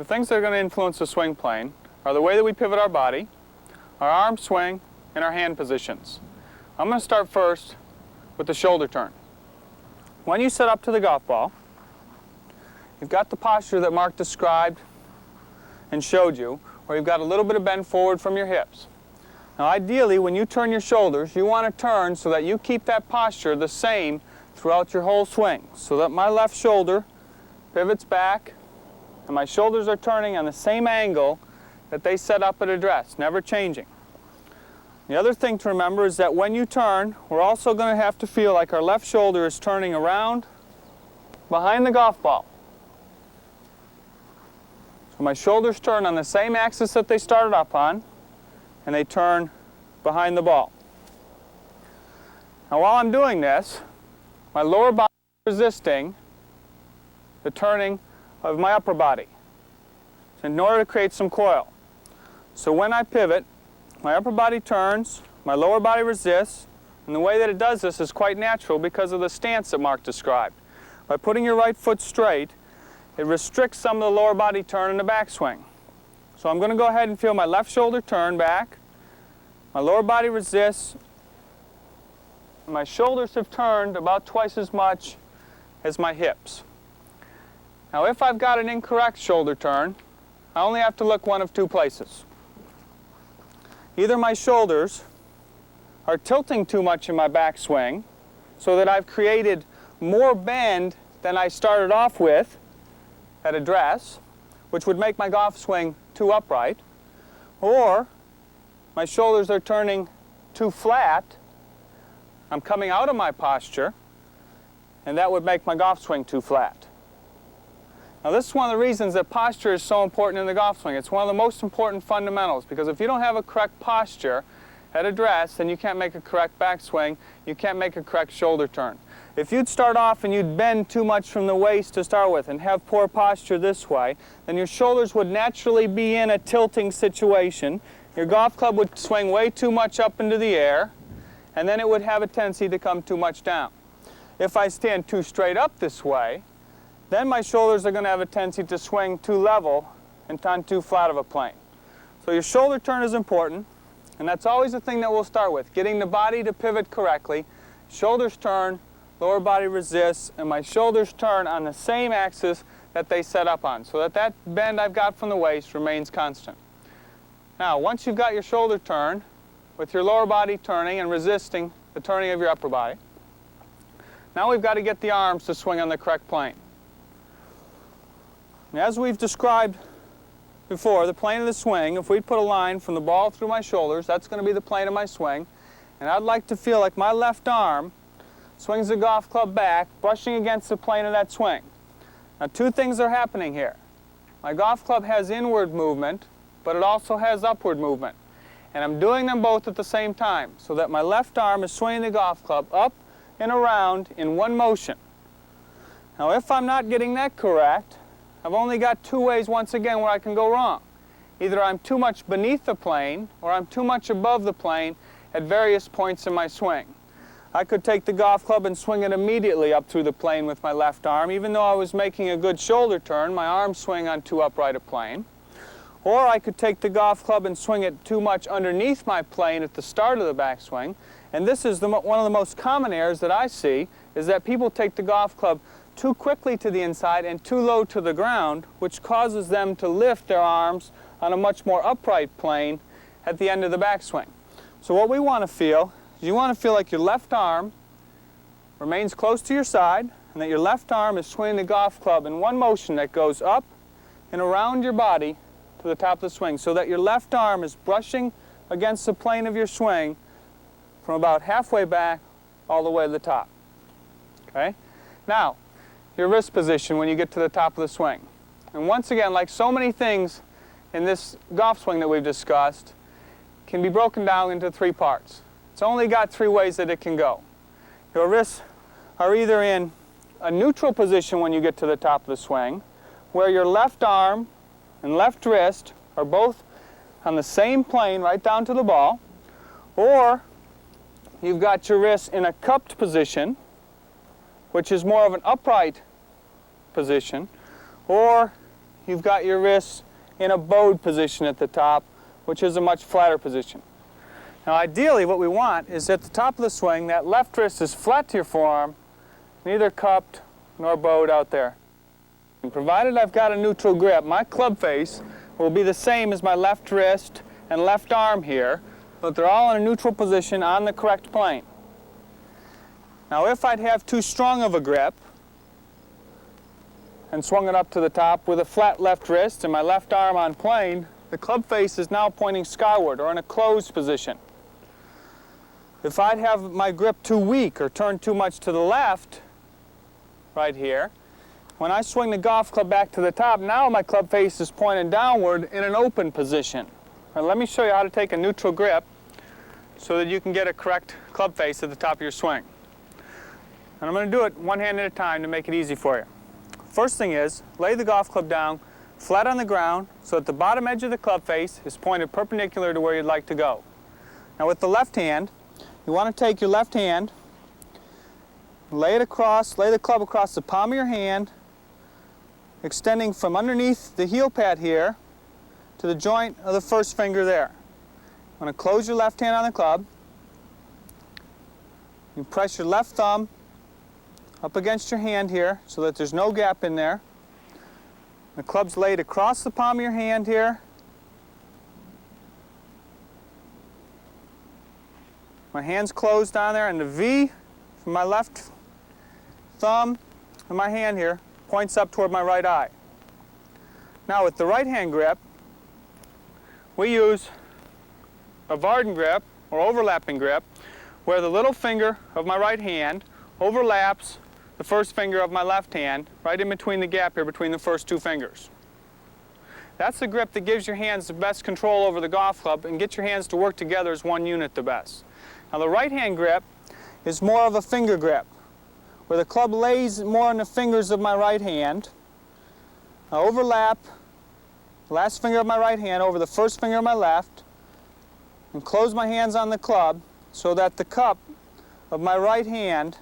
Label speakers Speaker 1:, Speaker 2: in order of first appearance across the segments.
Speaker 1: the things that are going to influence the swing plane are the way that we pivot our body, our arm swing, and our hand positions. I'm going to start first with the shoulder turn. When you set up to the golf ball, you've got the posture that Mark described and showed you, where you've got a little bit of bend forward from your hips. Now ideally, when you turn your shoulders, you want to turn so that you keep that posture the same throughout your whole swing, so that my left shoulder pivots back and my shoulders are turning on the same angle that they set up at address, never changing. The other thing to remember is that when you turn, we're also going to have to feel like our left shoulder is turning around behind the golf ball. So my shoulders turn on the same axis that they started up on, and they turn behind the ball. Now while I'm doing this, my lower body is resisting the turning of my upper body in order to create some coil. So when I pivot, my upper body turns, my lower body resists, and the way that it does this is quite natural because of the stance that Mark described. By putting your right foot straight, it restricts some of the lower body turn in the backswing. So I'm going to go ahead and feel my left shoulder turn back, my lower body resists, and my shoulders have turned about twice as much as my hips. Now if I've got an incorrect shoulder turn, I only have to look one of two places. Either my shoulders are tilting too much in my backswing so that I've created more bend than I started off with at address, which would make my golf swing too upright, or my shoulders are turning too flat, I'm coming out of my posture, and that would make my golf swing too flat. Now this is one of the reasons that posture is so important in the golf swing. It's one of the most important fundamentals, because if you don't have a correct posture at address, then you can't make a correct backswing, you can't make a correct shoulder turn. If you'd start off and you'd bend too much from the waist to start with and have poor posture this way, then your shoulders would naturally be in a tilting situation. Your golf club would swing way too much up into the air, and then it would have a tendency to come too much down. If I stand too straight up this way, then my shoulders are going to have a tendency to swing too level and on too flat of a plane. So your shoulder turn is important, and that's always the thing that we'll start with, getting the body to pivot correctly. Shoulders turn, lower body resists, and my shoulders turn on the same axis that they set up on, so that that bend I've got from the waist remains constant. Now, once you've got your shoulder turn, with your lower body turning and resisting the turning of your upper body, now we've got to get the arms to swing on the correct plane. As we've described before, the plane of the swing, if we put a line from the ball through my shoulders, that's going to be the plane of my swing. And I'd like to feel like my left arm swings the golf club back, brushing against the plane of that swing. Now two things are happening here. My golf club has inward movement, but it also has upward movement. And I'm doing them both at the same time, so that my left arm is swinging the golf club up and around in one motion. Now if I'm not getting that correct, I've only got two ways, once again, where I can go wrong. Either I'm too much beneath the plane, or I'm too much above the plane at various points in my swing. I could take the golf club and swing it immediately up through the plane with my left arm, even though I was making a good shoulder turn, my arm swing on too upright a plane. Or I could take the golf club and swing it too much underneath my plane at the start of the backswing. And this is one of the most common errors that I see, is that people take the golf club too quickly to the inside and too low to the ground, which causes them to lift their arms on a much more upright plane at the end of the backswing. So what we want to feel is you want to feel like your left arm remains close to your side, and that your left arm is swinging the golf club in one motion that goes up and around your body to the top of the swing, so that your left arm is brushing against the plane of your swing from about halfway back all the way to the top. Okay? Now, your wrist position when you get to the top of the swing. And once again, like so many things in this golf swing that we've discussed, can be broken down into three parts. It's only got three ways that it can go. Your wrists are either in a neutral position when you get to the top of the swing, where your left arm and left wrist are both on the same plane right down to the ball, or you've got your wrists in a cupped position, which is more of an upright position, or you've got your wrists in a bowed position at the top, which is a much flatter position. Now ideally what we want is at the top of the swing, that left wrist is flat to your forearm, neither cupped nor bowed out there. And provided I've got a neutral grip, my club face will be the same as my left wrist and left arm here, but they're all in a neutral position on the correct plane. Now if I'd have too strong of a grip and swung it up to the top with a flat left wrist and my left arm on plane, the club face is now pointing skyward or in a closed position. If I'd have my grip too weak or turned too much to the left, right here, when I swing the golf club back to the top, now my club face is pointing downward in an open position. Now let me show you how to take a neutral grip so that you can get a correct club face at the top of your swing. And I'm going to do it one hand at a time to make it easy for you. First thing is, lay the golf club down flat on the ground so that the bottom edge of the club face is pointed perpendicular to where you'd like to go. Now with the left hand, you want to take your left hand, lay the club across the palm of your hand, extending from underneath the heel pad here to the joint of the first finger there. You want to close your left hand on the club. You press your left thumb up against your hand here so that there's no gap in there. The club's laid across the palm of your hand here. My hand's closed on there, and the V from my left thumb and my hand here points up toward my right eye. Now with the right hand grip, we use a Varden grip or overlapping grip where the little finger of my right hand overlaps the first finger of my left hand right in between the gap here between the first two fingers. That's the grip that gives your hands the best control over the golf club and gets your hands to work together as one unit the best. Now the right hand grip is more of a finger grip where the club lays more on the fingers of my right hand. I overlap the last finger of my right hand over the first finger of my left and close my hands on the club so that the cup of my right hand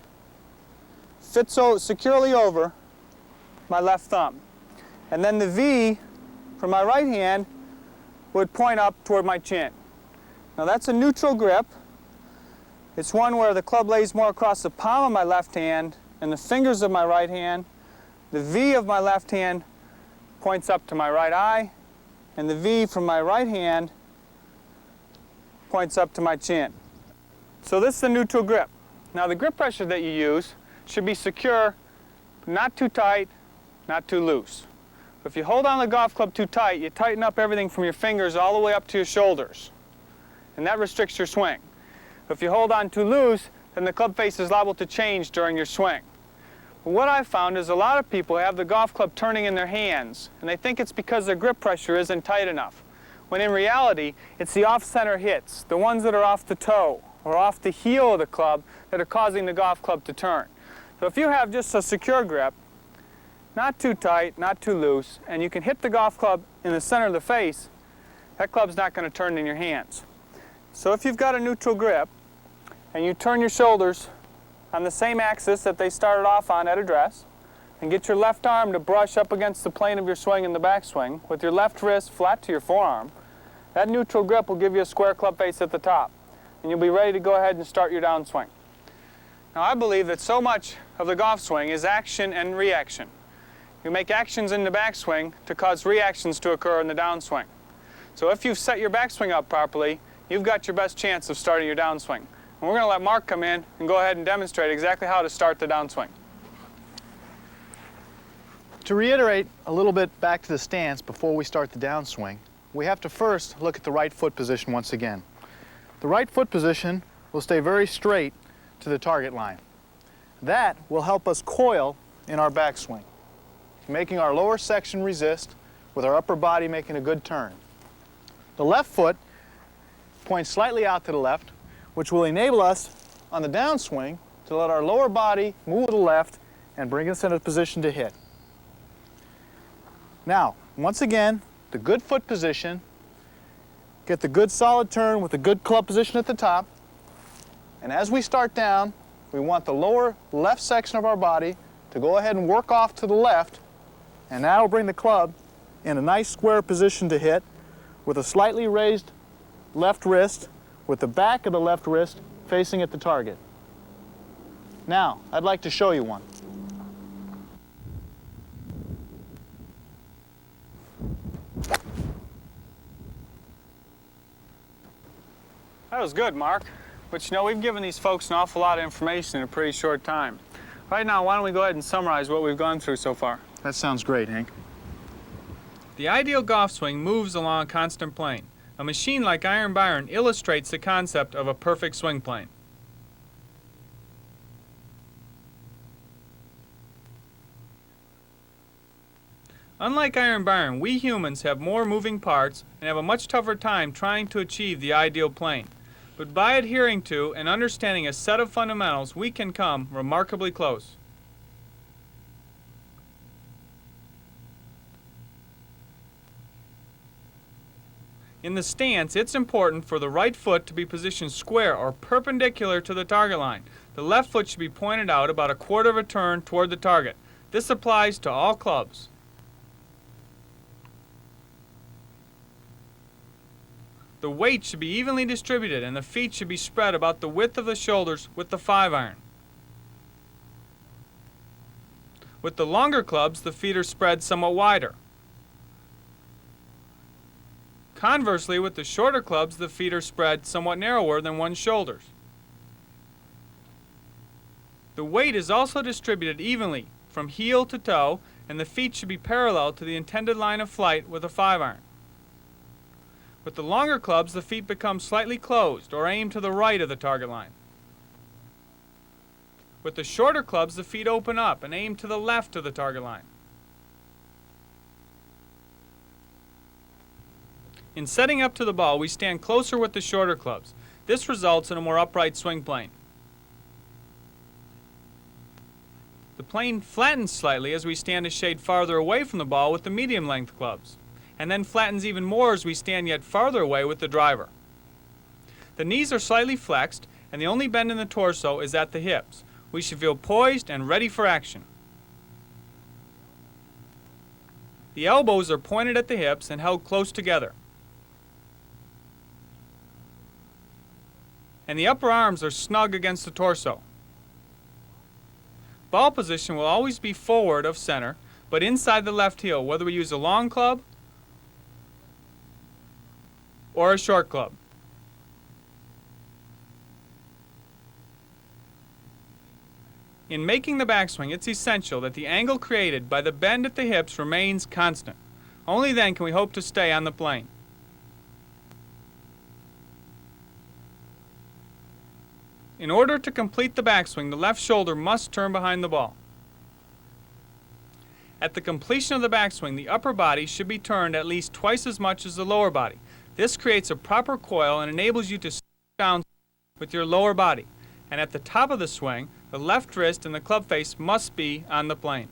Speaker 1: fits securely over my left thumb. And then the V from my right hand would point up toward my chin. Now that's a neutral grip. It's one where the club lays more across the palm of my left hand and the fingers of my right hand. The V of my left hand points up to my right eye, and the V from my right hand points up to my chin. So this is the neutral grip. Now the grip pressure that you use should be secure, not too tight, not too loose. If you hold on the golf club too tight, you tighten up everything from your fingers all the way up to your shoulders, and that restricts your swing. If you hold on too loose, then the club face is liable to change during your swing. But what I've found is a lot of people have the golf club turning in their hands, and they think it's because their grip pressure isn't tight enough, when in reality, it's the off-center hits, the ones that are off the toe or off the heel of the club that are causing the golf club to turn. So if you have just a secure grip, not too tight, not too loose, and you can hit the golf club in the center of the face, that club's not going to turn in your hands. So if you've got a neutral grip, and you turn your shoulders on the same axis that they started off on at address, and get your left arm to brush up against the plane of your swing in the backswing, with your left wrist flat to your forearm, that neutral grip will give you a square club face at the top, and you'll be ready to go ahead and start your downswing. Now I believe that so much of the golf swing is action and reaction. You make actions in the backswing to cause reactions to occur in the downswing. So if you've set your backswing up properly, you've got your best chance of starting your downswing. And we're going to let Mark come in and go ahead and demonstrate exactly how to start the downswing.
Speaker 2: To reiterate a little bit back to the stance before we start the downswing, we have to first look at the right foot position once again. The right foot position will stay very straight to the target line. That will help us coil in our backswing, making our lower section resist with our upper body making a good turn. The left foot points slightly out to the left, which will enable us on the downswing to let our lower body move to the left and bring us in a position to hit. Now, once again, the good foot position, get the good solid turn with the good club position at the top, and as we start down, we want the lower left section of our body to go ahead and work off to the left, and that'll bring the club in a nice square position to hit with a slightly raised left wrist with the back of the left wrist facing at the target. Now, I'd like to show you one.
Speaker 1: That was good, Mark. But you know, we've given these folks an awful lot of information in a pretty short time. Right now, why don't we go ahead and summarize what we've gone through so far?
Speaker 2: That sounds great, Hank.
Speaker 1: The ideal golf swing moves along a constant plane. A machine like Iron Byron illustrates the concept of a perfect swing plane. Unlike Iron Byron, we humans have more moving parts and have a much tougher time trying to achieve the ideal plane. But by adhering to and understanding a set of fundamentals, we can come remarkably close. In the stance, it's important for the right foot to be positioned square or perpendicular to the target line. The left foot should be pointed out about a quarter of a turn toward the target. This applies to all clubs. The weight should be evenly distributed and the feet should be spread about the width of the shoulders with the 5-iron. With the longer clubs, the feet are spread somewhat wider. Conversely, with the shorter clubs, the feet are spread somewhat narrower than one's shoulders. The weight is also distributed evenly from heel to toe, and the feet should be parallel to the intended line of flight with a 5-iron. With the longer clubs, the feet become slightly closed or aim to the right of the target line. With the shorter clubs, the feet open up and aim to the left of the target line. In setting up to the ball, we stand closer with the shorter clubs. This results in a more upright swing plane. The plane flattens slightly as we stand a shade farther away from the ball with the medium-length clubs, and then flattens even more as we stand yet farther away with the driver. The knees are slightly flexed, and the only bend in the torso is at the hips. We should feel poised and ready for action. The elbows are pointed at the hips and held close together. And the upper arms are snug against the torso. Ball position will always be forward of center, but inside the left heel, whether we use a long club or a short club. In making the backswing, it's essential that the angle created by the bend at the hips remains constant. Only then can we hope to stay on the plane. In order to complete the backswing, the left shoulder must turn behind the ball. At the completion of the backswing, the upper body should be turned at least twice as much as the lower body. This creates a proper coil and enables you to step down with your lower body. And at the top of the swing, the left wrist and the club face must be on the plane.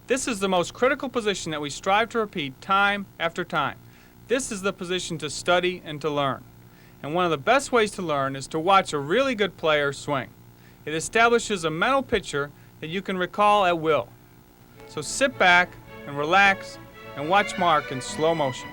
Speaker 1: This is the most critical position that we strive to repeat time after time. This is the position to study and to learn. And one of the best ways to learn is to watch a really good player swing. It establishes a mental picture that you can recall at will. So sit back and relax and watch Mark in slow motion.